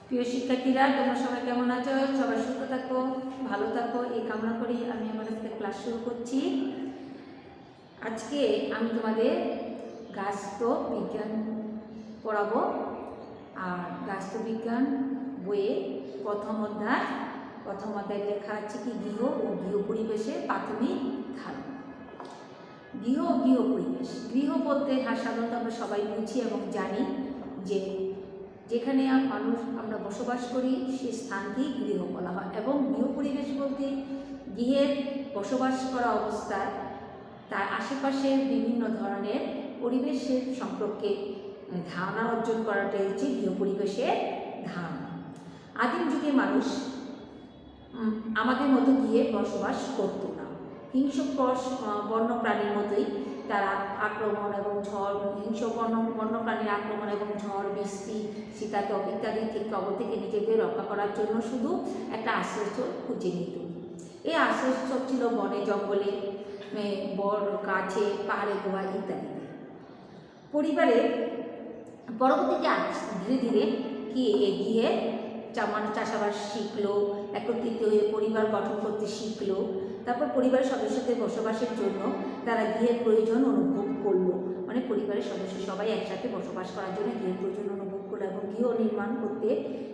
প্রিয় শিক্ষার্থীরা, তোমরা সবাই কেমন আছো? সবাই সুস্থ থাকো, ভালো থাকো এই কামনা করি আমি আমার আজকে ক্লাস শুরু করছি। আজকে আমি তোমাদের গাছত্ব বিজ্ঞান পড়াবো। আর গাছত্ব বিজ্ঞান বইয়ে প্রথম অধ্যায় লেখা আছে কি গৃহ ও গৃহ পরিবেশের প্রাথমিক ধারণা। গৃহ ও গৃহ পরিবেশ। গৃহ বলতে সাধারণত আমরা সবাই বুঝি এবং জানি যে যেখানে আমরা বসবাস করি সে স্থানকেই গৃহ বলা হয়, এবং গৃহ পরিবেশ বলতে গৃহের বসবাস করা অবস্থায় তার আশেপাশের বিভিন্ন ধরনের পরিবেশের সম্পর্কে ধারণা অর্জন করাটাই হচ্ছে গৃহ পরিবেশের ধারণা। আদিম যুগে মানুষ আমাদের মতো গৃহে বসবাস করত না। হিংস্র বন্য প্রাণীর মতোই তারা আক্রমণ এবং ঝড় বন্যপ্রাণীর আক্রমণ এবং ঝড় বৃষ্টি শীতাতপ ইত্যাদি থেকে নিজেদের রক্ষা করার জন্য শুধু একটা আশ্রয়স্থল খুঁজে নিত। এই আশ্রয়স্থল ছিল বনে জঙ্গলে, বড় গাছে, পাহাড়ে গোয়া ইত্যাদি। পরিবারে পরবর্তীতে ধীরে ধীরে কি এগিয়ে চাষাবাদ শিখলো, একত্রিত হয়ে পরিবার গঠন করতে শিখলো। তারপর পরিবারের সদস্যদের বসবাসের জন্য তারা গৃহের প্রয়োজন অনুভব করলো, মানে পরিবারের সদস্য সবাই একসাথে বসবাস করার জন্য গৃহের প্রয়োজন অনুভব করলো এবং গৃহ নির্মাণ করতে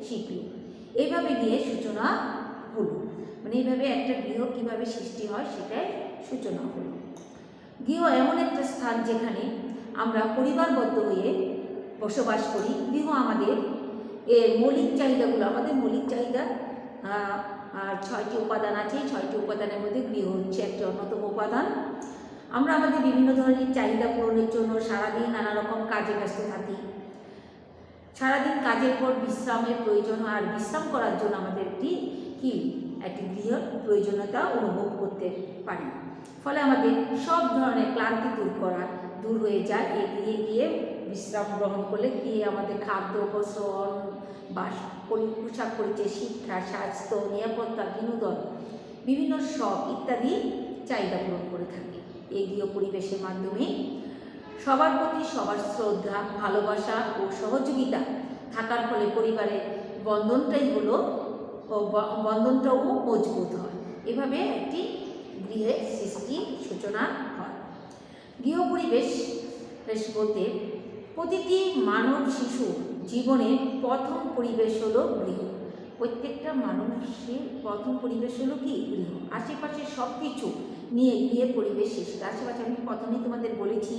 শিখলো। এইভাবে গৃহের সূচনা হলো, মানে এইভাবে একটা গৃহ কীভাবে সৃষ্টি হয় সেটাই সূচনা হলো। গৃহ এমন একটা স্থান যেখানে আমরা পরিবারবদ্ধ হয়ে বসবাস করি। গৃহ আমাদের এর মৌলিক চাহিদাগুলো, আমাদের মৌলিক চাহিদা 6টি উপাদান আছে। 6টি উপাদানের মধ্যে গৃহ হচ্ছে একটি অন্যতম উপাদান। আমরা আমাদের বিভিন্ন ধরনের চাহিদা পূরণের জন্য সারাদিন নানা রকম কাজে ব্যস্ত থাকি। সারাদিন কাজের পর বিশ্রামের প্রয়োজন হয়, আর বিশ্রাম করার জন্য আমাদের একটি গৃহের প্রয়োজনীয়তা অনুভব করতে পারি। ফলে আমাদের সব ধরনের ক্লান্তি দূর হয়ে যায়। এই গৃহে গিয়ে বিশ্রাম গ্রহণ করলে গিয়ে আমাদের খাদ্য, বস্ত্র, পোশাক পরিচয়, শিক্ষা, স্বাস্থ্য, নিরাপত্তা, বিনোদন, বিভিন্ন শখ ইত্যাদি চাহিদা পূরণ করে থাকে। এই গৃহ পরিবেশের মাধ্যমে সবার প্রতি সবার শ্রদ্ধা, ভালোবাসা ও সহযোগিতা থাকার ফলে পরিবারের বন্ধনটাও মজবুত হয়। এভাবে একটি গৃহের সূচনা হয়। গৃহ পরিবেশ বলতে প্রতিটি মানব শিশু জীবনের প্রথম পরিবেশ হলো গৃহ। প্রত্যেকটা মানুষের প্রথম পরিবেশ হলো কি? গৃহ। আশেপাশের সব কিছু নিয়ে গৃহের পরিবেশ সৃষ্টি। আশেপাশে আমি প্রথমেই তোমাদের বলেছি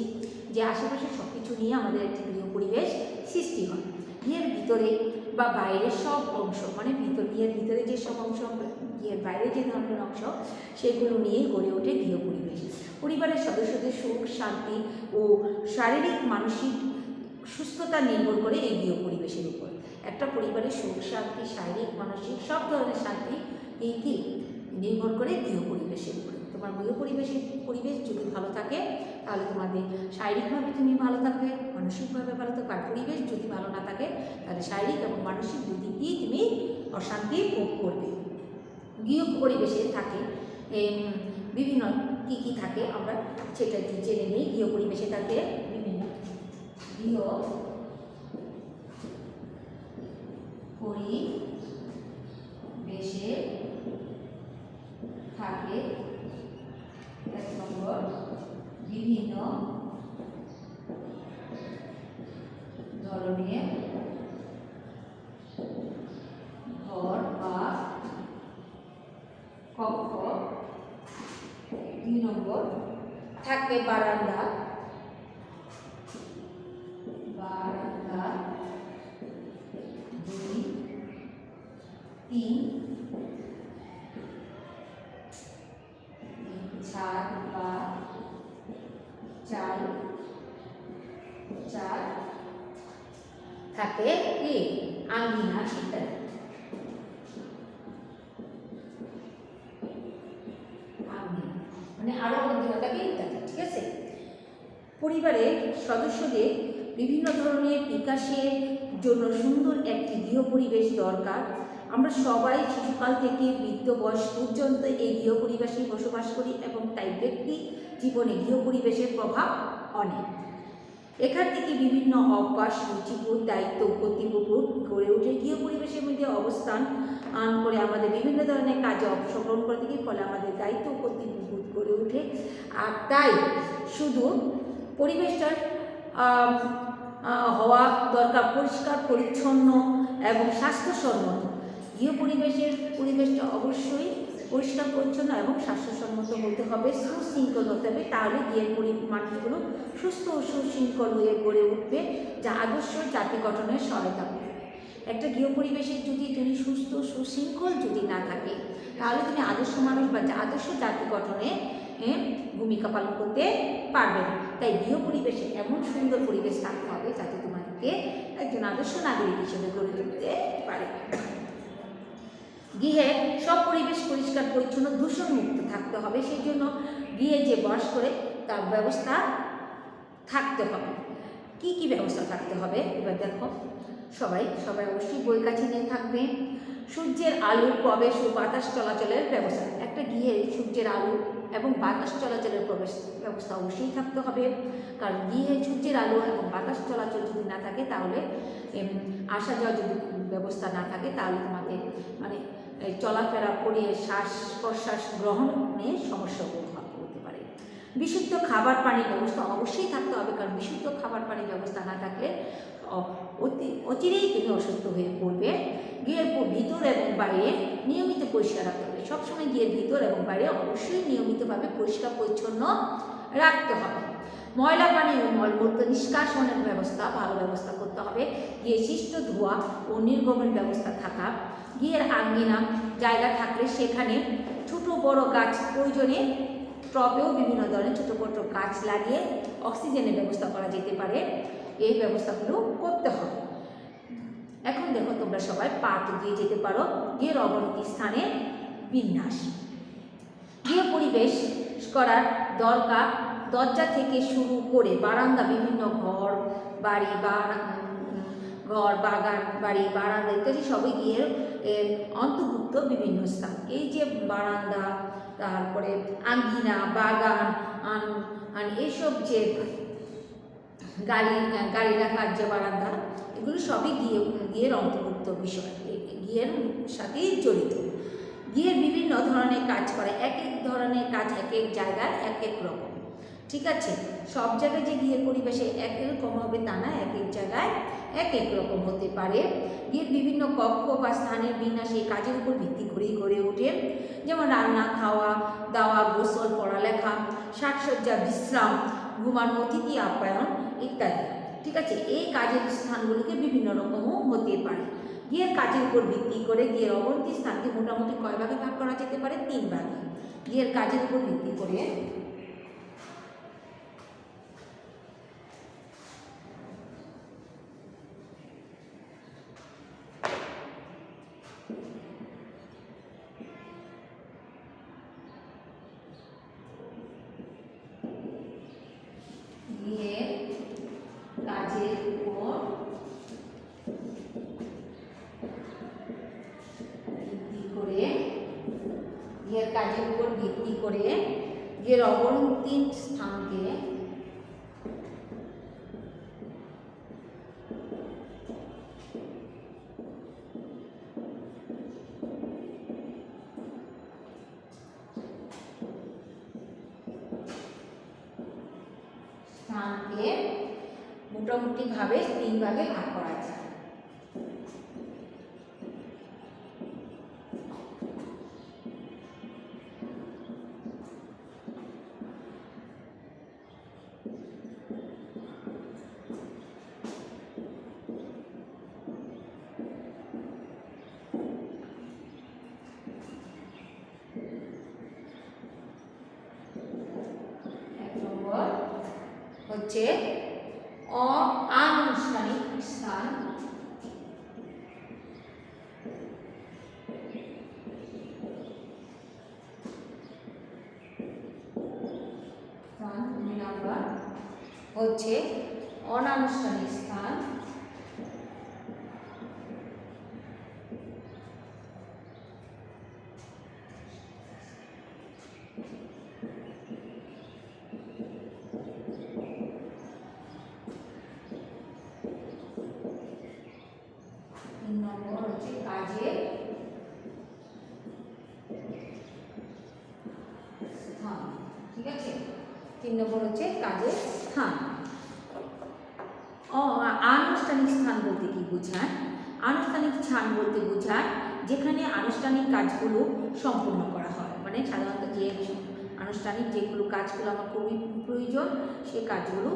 যে আশেপাশের সব কিছু নিয়ে আমাদের একটি গৃহ পরিবেশ সৃষ্টি হয়। গৃহের ভিতরে বা বাইরের সব অংশ, মানে গৃহের ভিতরে যে সব অংশ, গৃহের বাইরে যে ধরনের অংশ, সেগুলো নিয়েই গড়ে ওঠে গৃহ পরিবেশ। পরিবারের সদস্যদের সুখ, শান্তি ও শারীরিক মানসিক সুস্থতা নির্ভর করে এই গৃহ পরিবেশের উপর। একটা পরিবারের সুখ, শান্তি, শারীরিক মানসিক সব ধরনের শান্তি নির্ভর করে গৃহ পরিবেশের উপরে। তোমার গৃহ পরিবেশ যদি ভালো থাকে তাহলে তোমাদের শারীরিকভাবে তুমি ভালো থাকবে, মানসিকভাবে ভালো থাকবে। আর পরিবেশ যদি ভালো না থাকে তাহলে শারীরিক এবং মানসিক দুদিকেই তুমি অশান্তি ভোগ করবে। গৃহ পরিবেশে থাকে বিভিন্ন কি থাকে আমরা সেটা জেনে নিই। গৃহ পরিবেশে থাকে বিভিন্ন গৃহ পরিবেশে থাকে 1 নম্বর বিভিন্ন ধরনের ঘর বা কক্ষ। 2 নম্বর থাকে বারান্দা, 2, 3 ছাদ বা চাল, 4 থাকে কি আঙ্গিনা ইত্যাদি। মানে আরো অঙ্গিনা থাকে ইত্যাদি। ঠিক আছে। পরিবারের সদস্যদের বিভিন্ন ধরনের বিকাশের জন্য সুন্দর একটি গৃহ পরিবেশ দরকার। আমরা সবাই শিশুকাল থেকে বৃদ্ধ বয়স পর্যন্ত এই গৃহ পরিবেশে বসবাস করি এবং তাই ব্যক্তি জীবনে গৃহ পরিবেশের প্রভাব অনেক। এখান থেকে বিভিন্ন অভ্যাস, রুচিবোধ, দায়িত্ব, কর্তব্যবোধ গড়ে ওঠে। গৃহ পরিবেশের অনুষ্ঠান করে আমাদের বিভিন্ন ধরনের কাজে অংশগ্রহণ করে থাকি, ফলে আমাদের দায়িত্ব কর্তৃত্ববোধ গড়ে ওঠে। আর তাই শুধু পরিবেশটার হওয়া দরকার পরিষ্কার পরিচ্ছন্ন এবং স্বাস্থ্যসম্মত। গৃহ পরিবেশটা অবশ্যই পরিষ্কার পরিচ্ছন্ন এবং স্বাস্থ্যসম্মত হতে হবে, সুশৃঙ্খল হতে হবে, তাহলে গৃহের মানুষগুলো সুস্থ ও সুশৃঙ্খল হয়ে গড়ে উঠবে, যা আদর্শ জাতি গঠনের সহায়তা করবে। একটা গৃহ পরিবেশের যদি তুমি সুস্থ সুশৃঙ্খল যদি না থাকে, তাহলে তুমি আদর্শ মানুষ বা আদর্শ জাতি গঠনে ভূমিকা পালন করতে পারবে না। তাই গৃহ পরিবেশে এমন সুন্দর পরিবেশ থাকতে হবে যাতে তোমাকে একজন আদর্শ নাগরিক হিসেবে গড়ে তুলতে পারে। গৃহে সব পরিবেশ পরিষ্কার পরিচ্ছন্ন দূষণমুক্ত থাকতে হবে, সেই জন্য গৃহে যে বাস করে তার ব্যবস্থা থাকতে হবে। কি কি ব্যবস্থা থাকতে হবে এবার দেখো। সবাই অবশ্যই বই কাছে নিয়ে থাকবে। সূর্যের আলো প্রবেশ ও বাতাস চলাচলের ব্যবস্থা। একটা গৃহে সূর্যের আলো এবং বাতাস চলাচলের ব্যবস্থা অবশ্যই থাকতে হবে, কারণ গৃহে সূর্যের আলো এবং বাতাস চলাচল যদি না থাকে, তাহলে আসা যাওয়া যদি ব্যবস্থা না থাকে, তাহলে তোমাদের মানে চলাফেরা করে শ্বাস প্রশ্বাস গ্রহণে সমস্যা হতে পারে। বিশুদ্ধ খাবার পানির ব্যবস্থা অবশ্যই থাকতে হবে, কারণ বিশুদ্ধ খাবার পানির ব্যবস্থা না থাকলে অচিরেই তুমি অসুস্থ হয়ে পড়বে। গৃহের ভিতর এবং বাইরে নিয়মিত পরিষ্কার রাখতে হবে। সবসময় গৃহের ভিতর এবং বাইরে অবশ্যই নিয়মিতভাবে পরিষ্কার পরিচ্ছন্ন রাখতে হবে। ময়লা পানি ও মলমূত্র নিষ্কাশনের ভালো ব্যবস্থা করতে হবে। গৃহে সৃষ্ট ধোয়া ও নির্গমন ব্যবস্থা থাকা। গৃহের আঙ্গিনা জায়গা থাকলে সেখানে ছোট বড় গাছ প্রয়োজনে টবেও বিভিন্ন ধরনের ছোটো ছোটো গাছ লাগিয়ে অক্সিজেনের ব্যবস্থা করা যেতে পারে। এই ব্যবস্থাগুলো করতে হবে। এখন দেখো, তোমরা সবাই পাঠ দিয়ে যেতে পারো। গৃহের অবনতি স্থানে বিন্যাস। গৃহ পরিবেশ করার দরকার দরজা থেকে শুরু করে বারান্দা, বিভিন্ন ঘর বাগান বাড়ি বারান্দা ইত্যাদি সবই গৃহের অন্তর্ভুক্ত বিভিন্ন স্থান। এই যে বারান্দা, তারপরে আঙ্গিনা, বাগান এইসব যে গাড়ি রাখার যে বারান্দা, এগুলো সবই গৃহের অন্তর্ভুক্ত বিষয়, গৃহের সাথেই জড়িত। গৃহের বিভিন্ন ধরনের কাজ করে, এক এক ধরনের কাজ এক এক জায়গায় এক এক রকম, ঠিক আছে? সব জায়গায় যে গৃহের পরিবেশে এক রকম হবে তা না, এক এক জায়গায় এক এক রকম হতে পারে। গৃহের বিভিন্ন কক্ষ বা স্থানের বিন্যাস এই কাজের উপর ভিত্তি করেই গড়ে ওঠে, যেমন রান্না, খাওয়া দাওয়া, গোসল, পড়ালেখা, সাজসজ্জা, বিশ্রাম, ঘুমানো, অতিথি আপ্যায়ন ইত্যাদি, ঠিক আছে? এই কাজের স্থানগুলিকে বিভিন্ন রকমও হতে পারে। গৃহের কাজের উপর ভিত্তি করে গৃহের অবনতি স্থানকে মোটামুটি কয় ভাগে ভাগ করা যেতে পারে? 3 ভাগে। গৃহের কাজের উপর ভিত্তি করে কাজের উপর ভিত্তি করে গৃহের অবনতি স্থানকে মোটামুটি ভাবে 3 ভাগে ভাগ করা যায়। হচ্ছে অনানুষ্ঠানিক স্থান, হচ্ছে অনানুষ্ঠানিক স্থান। কাজের ঠিক আছে। 3 নম্বর হচ্ছে কাজের স্থান। আনুষ্ঠানিক স্থান বলতে কি বোঝায়? আনুষ্ঠানিক স্থান বলতে বোঝায় যেখানে আনুষ্ঠানিক কাজগুলো সম্পূর্ণ করা হয়, মানে সাধারণত যে আনুষ্ঠানিক যেগুলো কাজগুলো আমার খুবই প্রয়োজন সেই কাজগুলো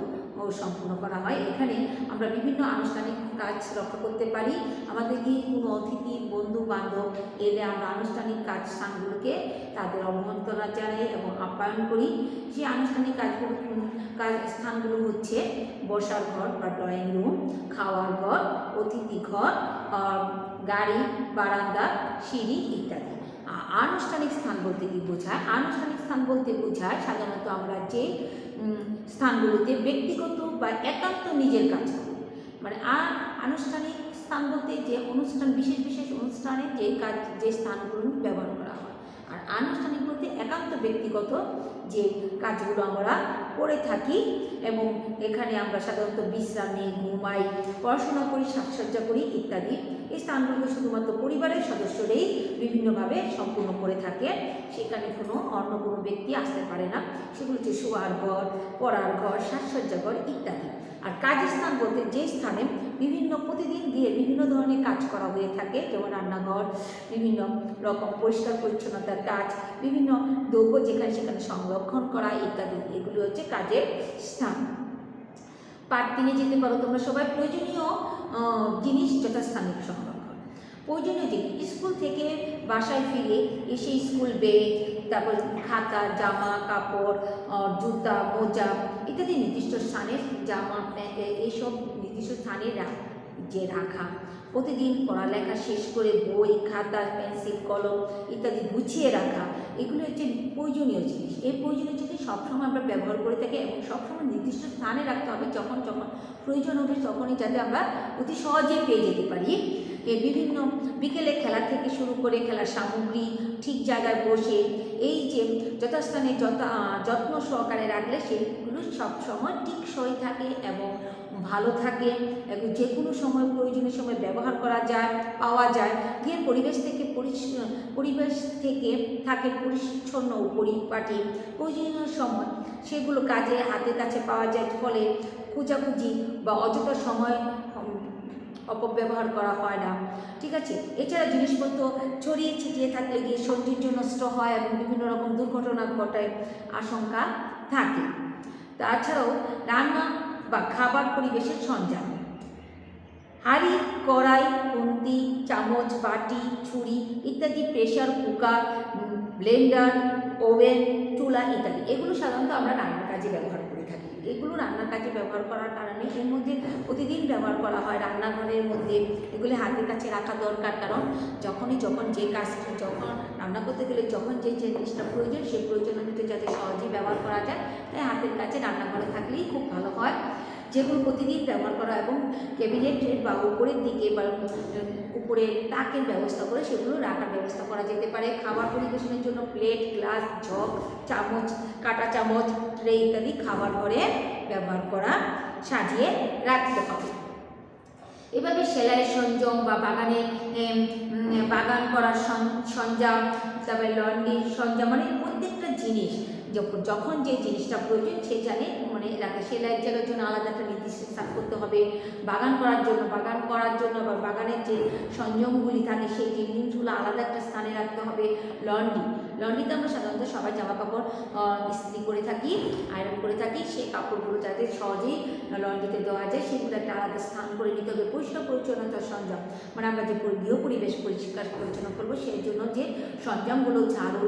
সম্পূর্ণ করা হয়। এখানে আমরা বিভিন্ন আনুষ্ঠানিক কাজ রক্ষা করতে পারি। আমাদের গিয়ে কোনো অতিথি বন্ধু বান্ধব এলে আমরা আনুষ্ঠানিক কাজ স্থানগুলোকে তাদের অভ্যন্তরা জানাই এবং আপ্যায়ন করি। সেই আনুষ্ঠানিক স্থানগুলো হচ্ছে বসার ঘর বা ড্রয়িং রুম, খাওয়ার ঘর, অতিথি ঘর, গাড়ি, বারান্দা, সিঁড়ি ইত্যাদি। আনুষ্ঠানিক স্থান বলতে কি বোঝায়? আনুষ্ঠানিক স্থান বলতে বোঝায় সাধারণত আমরা যে স্থানগুলোতে ব্যক্তিগত বা একান্ত নিজের কাজ করি, মানে আনুষ্ঠানিক স্থান বলতে যে অনুষ্ঠান, বিশেষ বিশেষ অনুষ্ঠানে যে স্থানগুলো ব্যবহার করা হয়। আর আনুষ্ঠানিক বলতে একান্ত ব্যক্তিগত যে কাজগুলো আমরা করে থাকি এবং এখানে আমরা সাধারণত বিশ্রাম নিই, ঘুমাই, পড়াশোনা করি, সাজসজ্জা করি ইত্যাদি। এই স্থানগুলো শুধুমাত্র পরিবারের সদস্যরাই বিভিন্নভাবে সম্পূর্ণ করে থাকে, সেখানে অন্য কোনো ব্যক্তি আসতে পারে না। সেগুলো হচ্ছে শোয়ার ঘর, পড়ার ঘর, সাজসজ্জা ঘর ইত্যাদি। আর কাজের স্থান বলতে যে স্থানে প্রতিদিন গিয়ে বিভিন্ন ধরনের কাজ করা হয়ে থাকে, যেমন রান্নাঘর, বিভিন্ন রকম পরিষ্কার পরিচ্ছন্নতার কাজ, বিভিন্ন দ্রব্য যেখানে সেখানে সংরক্ষণ করা ইত্যাদি, এগুলো হচ্ছে কাজের স্থান। পার্ট 3-এ যেতে পারো তোমরা সবাই। প্রয়োজনীয় জিনিস যথাস্থানে সংরক্ষণ। প্রয়োজনীয় জিনিস স্কুল থেকে বাসায় ফিরে এসে স্কুল ব্যাগ, তারপর খাতা, জামা কাপড়, জুতা, মোজা ইত্যাদি নির্দিষ্ট স্থানে, জামা প্যান্ট এইসব নির্দিষ্ট স্থানে রাখা। প্রতিদিন পড়ালেখা শেষ করে বই, খাতা, পেন্সিল, কলম ইত্যাদি গুছিয়ে রাখা, এগুলো হচ্ছে প্রয়োজনীয় জিনিস। এই প্রয়োজনীয় জিনিস সবসময় আমরা ব্যবহার করে থাকি এবং সবসময় নির্দিষ্ট স্থানে রাখতে হবে। যখন যখন প্রয়োজন হবে তখনই যাতে আমরা অতি সহজে পেয়ে যেতে পারি। বিভিন্ন বিকেলে খেলা থেকে শুরু করে খেলার সামগ্রী ঠিক জায়গায় বসে এই যে যথাস্থানে যত্ন সহকারে রাখলে সেগুলো সবসময় টিকসই থাকে এবং ভালো থাকে এবং যে কোনো সময় প্রয়োজনীয় সময় ব্যবহার করা যায়, পাওয়া যায়। যে পরিবেশ থেকে থাকে পরিচ্ছন্ন ও পরিপাটি, প্রয়োজনীয় সময় সেগুলো হাতের কাছে পাওয়া যায়, ফলে খোঁজাখুঁজি বা অযথা সময় অপব্যবহার করা হয় না। ঠিক আছে। এছাড়া জিনিসপত্র ছড়িয়ে ছিটিয়ে থাকলে গিয়ে সৌন্দর্য নষ্ট হয় এবং বিভিন্ন রকম দুর্ঘটনা ঘটার আশঙ্কা থাকে। তাছাড়াও রান্না বা খাবার পরিবেশের সরঞ্জাম, হাঁড়ি, কড়াই, খুন্তি, চামচ, বাটি, ছুরি ইত্যাদি, প্রেসার কুকার, ব্লেন্ডার, ওভেন, চুলা ইত্যাদি, এগুলো সাধারণত আমরা রান্নার কাজে ব্যবহার করে থাকি। এগুলো রান্নার কাজে ব্যবহার করার কারণে এর মধ্যে প্রতিদিন ব্যবহার করা হয়। রান্নাঘরের মধ্যে এগুলি হাতের কাছে রাখা দরকার, কারণ যখন যে কাজটি রান্না করতে গেলে যখন যে জিনিসটা প্রয়োজন সেই প্রয়োজন অনুযায়ী যাতে সহজেই ব্যবহার করা যায়, তাই হাতের কাছে রান্নাঘরে থাকলেই খুব ভালো হয়। যেগুলো প্রতিদিন ব্যবহার করা এবং ক্যাবিনেটের বা উপরের দিকে বা উপরে তাকের ব্যবস্থা করে সেগুলো রাখার ব্যবস্থা করা যেতে পারে। খাবার পরিবেশনের জন্য প্লেট, গ্লাস, জগ, চামচ, কাঁটা চামচ, ট্রে ইত্যাদি খাবার ঘরে ব্যবহার করা সাজিয়ে রাখতে হবে। এভাবে সেলাইয়ের সরঞ্জাম বা বাগান করার সরঞ্জাম, তারপরে লন্ড্রির সরঞ্জাম, মানে প্রত্যেকটা জিনিস যখন যে জিনিসটা প্রয়োজন সে জানে রাখে। সেলাইয়ের জায়গার জন্য আলাদা একটা নির্দিষ্ট স্থান করতে হবে। বাগান করার জন্য বা বাগানের যে সরঞ্জামগুলি থাকে সেই জিনিসগুলো আলাদা একটা স্থানে রাখতে হবে। লন্ড্রিতে আমরা সাধারণত সবাই জামা কাপড় ইস্ত্রি করে থাকি, আয়রন করে থাকি। সেই কাপড়গুলো যাতে সহজেই লন্ড্রিতে দেওয়া যায় সেগুলো একটা আলাদা স্থান করে নিতে হবে। পরিষ্কার পরিচ্ছন্নতার সরঞ্জাম, মানে আমরা যে গৃহ পরিবেশ পরিষ্কার পরিচ্ছন্ন করবো সেই জন্য যে সরঞ্জামগুলো, ঝাড়ু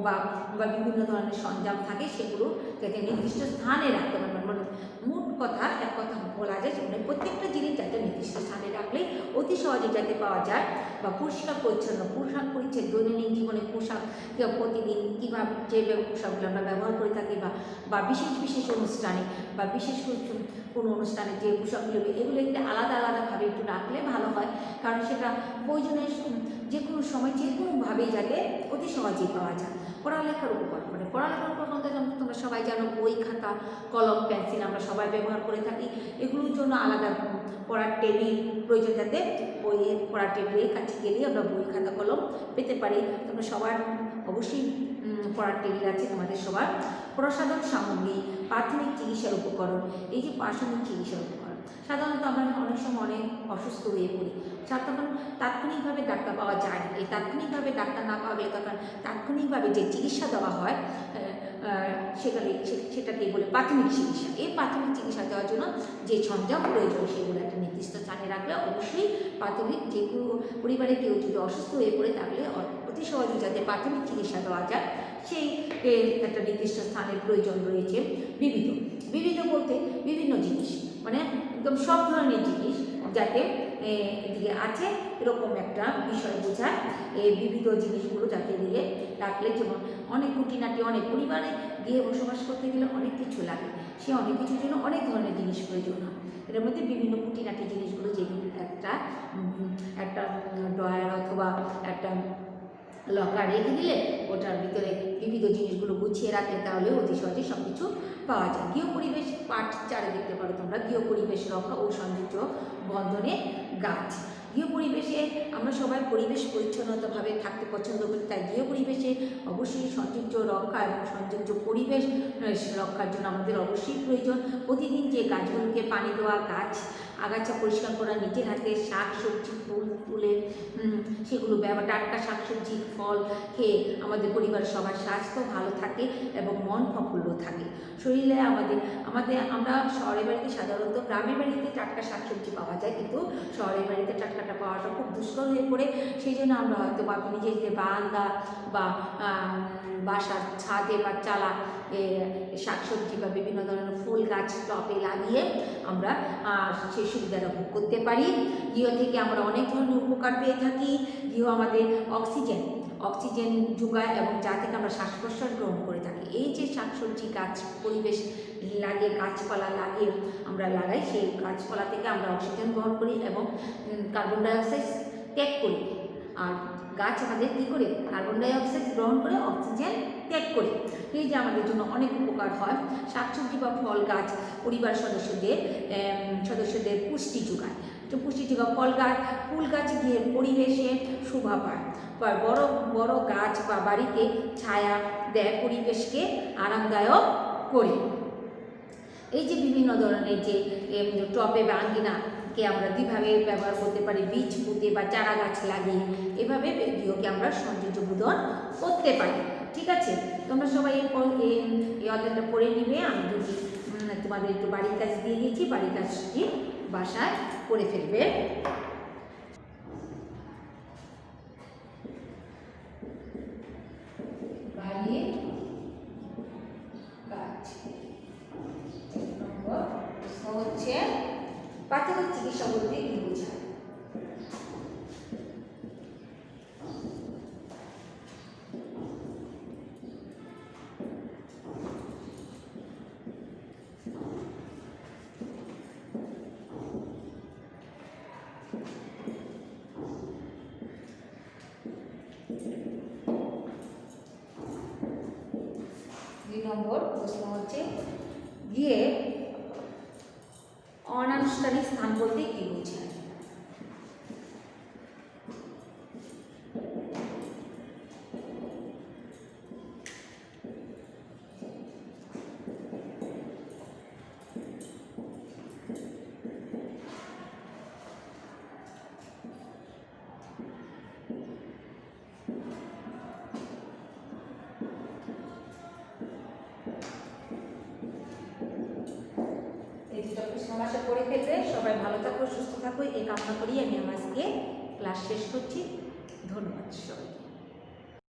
বা বিভিন্ন ধরনের সরঞ্জাম থাকে সেগুলো যাতে নির্দিষ্ট স্থানে রাখতে পারবেন। মানে মোট কথা এক কথা বলা যায় মানে প্রত্যেকটা জিনিস যাতে নির্দিষ্ট স্থানে রাখলে অতি সহজে যাতে পাওয়া যায়। বা পরিষ্কার পরিচ্ছন্ন পোশাক পরিচ্ছদ, দৈনন্দিন জীবনে পোশাক প্রতিদিন কীভাবে যে পোশাকগুলো আমরা ব্যবহার করে থাকি বা বিশেষ অনুষ্ঠানে বা বিশেষ কোনো অনুষ্ঠানে যে পোশাকগুলো এগুলো একটু আলাদাভাবে একটু রাখলে ভালো হয়, কারণ সেটা প্রয়োজনের যে কোনো সময় যে কোনোভাবেই যাতে অতি সহজেই পাওয়া যায়। পড়ালেখার উপকরণ, মানে পড়ালেখার উপকরণ তোমরা সবাই জানো, বই, খাতা, কলম, পেন্সিল আমরা সবাই ব্যবহার করে থাকি। এগুলোর জন্য আলাদা পড়ার টেবিল প্রয়োজন, যাতে পড়ার টেবিলের কাছে গেলেই আমরা বই, খাতা, কলম পেতে পারি। তোমরা সবার অবশ্যই পড়ার টেবিল আছে তোমাদের সবার। প্রসাধন সামগ্রী, প্রাথমিক চিকিৎসার উপকরণ। এই যে প্রাথমিক চিকিৎসার উপকরণ, সাধারণত আমরা অনেক সময় অনেক অসুস্থ হয়ে পড়ি, তখন তাৎক্ষণিকভাবে ডাক্তার পাওয়া যায় না। এই তাৎক্ষণিকভাবে ডাক্তার না পাওয়া গেলে তখন তাৎক্ষণিকভাবে যে চিকিৎসা দেওয়া হয় সেটাকে বলে প্রাথমিক চিকিৎসা। এই প্রাথমিক চিকিৎসা দেওয়ার জন্য যে সরঞ্জাম প্রয়োজন সেগুলো একটা নির্দিষ্ট স্থানে রাখলে অবশ্যই প্রাথমিক, যে পরিবারে কেউ যদি অসুস্থ হয়ে পড়ে তাহলে অতি সহজে যাতে প্রাথমিক চিকিৎসা দেওয়া যায় সেই একটা নির্দিষ্ট স্থানের প্রয়োজন রয়েছে। বিবিধ বলতে বিভিন্ন জিনিস, মানে একদম সব ধরনের জিনিস যাতে এদিকে আছে এরকম একটা বিষয় বোঝায়। এই বিবিধ জিনিসগুলো যাতে দিয়ে রাখলে, যেমন অনেক খুঁটিনাটি, অনেক পরিবারে গিয়ে বসবাস করতে গেলে অনেক কিছু লাগে, সে অনেক কিছুর জন্য অনেক ধরনের জিনিস প্রয়োজন হয়। এর মধ্যে বিভিন্ন খুঁটিনাটি জিনিসগুলো যেগুলো একটা ড্রয়ার অথবা একটা লকার রেখে দিলে ওটার ভিতরে বিবিধ জিনিসগুলো গুছিয়ে রাখলে তাহলে অতি সহজে সব কিছু পাওয়া যায়। গৃহ পরিবেশ পার্ট 4 দেখতে পারো তোমরা, গৃহ পরিবেশ রক্ষা ও সৌন্দর্য বর্ধনে গাছ। গৃহ পরিবেশে আমরা সবাই পরিবেশ পরিচ্ছন্নতাভাবে থাকতে পছন্দ করি, তাই গৃহ পরিবেশে অবশ্যই সৌন্দর্য রক্ষা এবং সৌন্দর্য পরিবেশ রক্ষার জন্য আমাদের অবশ্যই প্রয়োজন প্রতিদিন যে গাছগুলোকে পানি দেওয়া, আগাছা পরিষ্কার করা, নিজের হাতে শাক সবজি ফুল তুলে সেগুলো টাটকা শাক সবজি ফল খেয়ে আমাদের পরিবারের সবার স্বাস্থ্য ভালো থাকে এবং মন প্রফুল্ল থাকে। শরীরে আমরা শহরের বাড়িতে সাধারণত, গ্রামের বাড়িতে টাটকা শাক সবজি পাওয়া যায়, কিন্তু শহরের বাড়িতে টাটকাটা পাওয়াটা খুব দুষ্কর হয়ে পড়ে। সেই জন্য আমরা হয়তো বা নিজের যে বারান্দা বা বাসার ছাদে বা চালা শাকসবজি বা বিভিন্ন ধরনের ফুল গাছ টবে লাগিয়ে আমরা সেই সুবিধাটা ভোগ করতে পারি। গৃহ থেকে আমরা অনেক ধরনের উপকার পেয়ে থাকি। গৃহ আমাদের অক্সিজেন যোগায় এবং যা থেকে আমরা শ্বাস প্রশ্বাস গ্রহণ করে থাকি। এই যে শাকসবজি গাছ পরিবেশ লাগিয়ে গাছপালা লাগিয়ে আমরা লাগাই, সেই গাছপালা থেকে আমরা অক্সিজেন গ্রহণ করি এবং কার্বন ডাইঅক্সাইড ত্যাগ করি। আর গাছ আমাদের কী করে কার্বন ডাইঅক্সাইড গ্রহণ করে অক্সিজেন ত্যাগ করে, এই যে আমাদের জন্য অনেক উপকার হয়। শাকসবজি বা ফল গাছ পরিবার সদস্যদের পুষ্টি যোগায়। তো পুষ্টি যোগায় ফুল গাছ দিয়ে পরিবেশে শোভা পায়। বড় বড় গাছ বা বাড়িতে ছায়া দেয়, পরিবেশকে আরামদায়ক করে। এই যে বিভিন্ন ধরনের যে টবে বা আঙ্গিনাকে আমরা দুইভাবে ব্যবহার করতে পারি, বীজ পুঁতে বা চারা গাছ লাগিয়ে, এভাবে গৃহকে আমরা সৌন্দর্য বোধন করতে পারি। ঠিক আছে, তোমরা সবাই এই অধ্যায়টা পড়ে নিবে। আমি যদি তোমাদের একটু বাড়ির কাজ দিয়ে দিয়েছি, বাড়ির কাজটি বাসায় করে ফেলবে। বাড়ির কাজ হচ্ছে প্রাথমিক চিকিৎসা বলতে কি বোঝায়? নম্বর প্রশ্ন হচ্ছে, গিয়ে অনানুষ্ঠানিক স্থান বলতে কি বোঝায়? সমাজে পড়ে ফেলবে। সবাই ভালো থাকো, সুস্থ থাকো, এই কামনা করি আমি আজকে ক্লাস শেষ করছি। ধন্যবাদ সবাই।